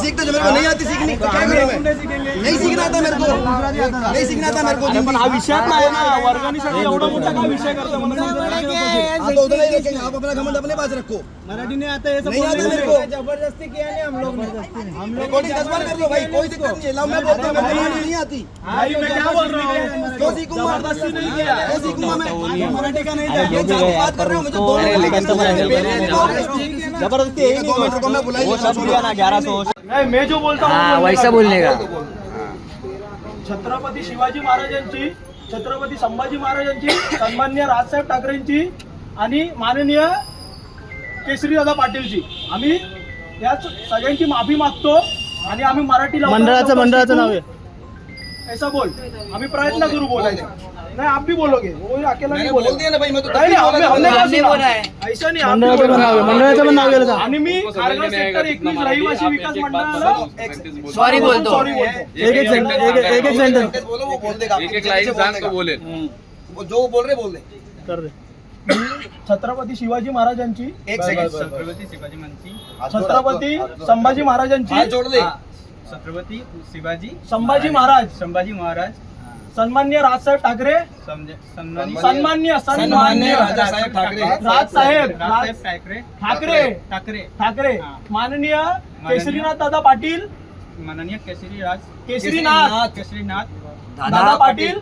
सीखता जो मेरे को नहीं आती सीखनी तो क्या करूं मैं? नहीं सीखना था मेरे को, नहीं सीखना था मेरे को। पण हा विषयात नाही ना, वर्गणीसाठी एवढा मोठा काय विषय करतो मला हाँ तो उतना ही रखेंगे, आप अपना घमंड अपने पास रखो। मराठी नहीं आता, नहीं आता मेरे को, जबरदस्ती किया नहीं हम लोग ने। रिकॉर्डिंग 10 बार कर लो भाई, कोई दिक्कत नहीं है। लाओ मैं बोलता हूँ, मेरे को नहीं आती, भाई मैं क्या बोल रहा हूँ, क्यों सीखूंगा? जबरदस्ती नहीं किया, क्यों सीखूंगा मैं? मराठी का नहीं था, ये जात बात कर रहा हूँ, मुझे 2 मिनट जबरदस्ती है ही नहीं। 2 मिनट को मैं बुलाइए ना 1100 नहीं, मैं जो बोलता हूँ वैसा बोलने का। छत्रपती शिवाजी महाराजांची, छत्रपती संभाजी महाराजांची, सन्माननीय राजसाहेब ठाकरेंची आणि माननीय केसरीदादा पाटीलची आम्ही या सगळ्यांची माफी मागतो आणि आम्ही मराठीला मंडळाचं नाव आहे ऐसा बोल, आम्ही प्रयत्न करू बोलायचा। नहीं आप भी बोलोगे, वो अकेला नहीं बोल दिया ना भाई, मैं तो नहीं हमने बोला है ऐसा नहीं। मंडळाचं नाव गेलं आणि मी खारघर सेक्टर 21 रहिवासी विकास मंडळाला सॉरी बोलतो। एक सेंटेंस बोलो, वो बोल देगा, एक लाइन जान तो बोले, वो जो बोल रहे बोल दे। कर दे। छत्रपती शिवाजी महाराजांची, एक सेकंड, छत्रपती शिवाजी महाराजांची, छत्रपती संभाजी महाराजांची, हाथ जोड़ दे। छत्रपती शिवाजी संभाजी महाराज, महाराज, सन्माननीय राजसाहेब ठाकरे, सन्माननीय राजासाहेब ठाकरे, राजसाहेब ठाकरे, ठाकरे, माननीय केसरीनाथ दादा पाटील, माननीय केसरीनाथ दादा पाटील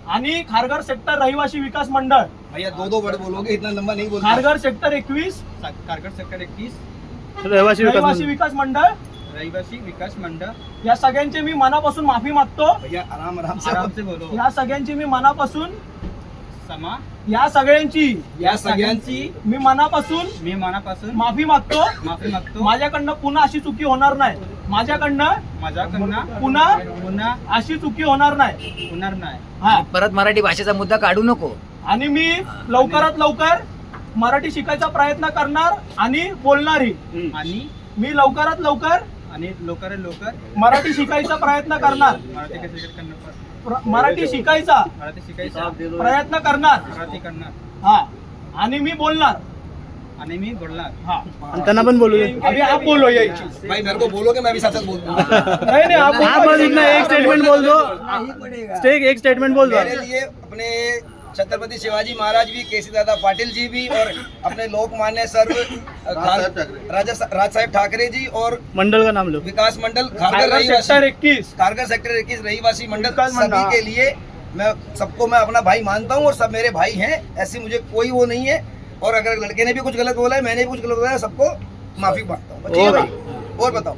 आणि खारघर सेक्टर रहिवासी विकास मंडळ, भैया 2 वर्ड बोलोगे, इतना लंबा नहीं बोलना। खारघर सेक्टर 21 रहिवासी विकास मंडळ, या सगळ्यांचे मी मनापासून माफी मागतो। भैया आराम आराम से बोलो। या सगळ्यांची मी मनापासून समा या सगळ्यांची मी मनापासून माफी मागतो। माझ्याकडनं पुन्हा अशी चुकी होणार नाही, माझ्याकडनं पुन्हा अशी चुकी होणार नाही। हा, परत मराठी भाषेचा मुद्दा काढू नको। आणि मी लवकरात लवकर मराठी शिकायचा प्रयत्न करणार आणि बोलणारही, आणि मी लवकरात लवकर मराठी शिकायचा प्रयत्न करणार, मराठी शिकायचा प्रयत्न करणार, हा, आणि मी बोलणार, हाँ, त्यांना पण बोलू। अभी आप बोलो यही चीज। भाई मेरे को बोलोगे, मैं भी साथ साथ बोल दूंगा। नहीं आप बस इतना एक स्टेटमेंट बोल दो, एक स्टेटमेट बोल दो। मेरे लिए अपने छत्रपति शिवाजी महाराज भी, केसरीदादा पाटिल जी भी, और अपने लोकमान्य सर्व राजसाहेब ठाकरे जी, और मंडल का नाम लो, विकास मंडल खारघर सेक्टर 21 रहिवासी मंडल, सभी के लिए मैं सबको मैं अपना भाई मानता हूँ और सब मेरे भाई हैं, ऐसी मुझे कोई वो नहीं है। और अगर लड़के ने भी कुछ गलत बोला है, मैंने भी कुछ गलत बोला है, सबको माफी मांगता हूँ। और बताओ।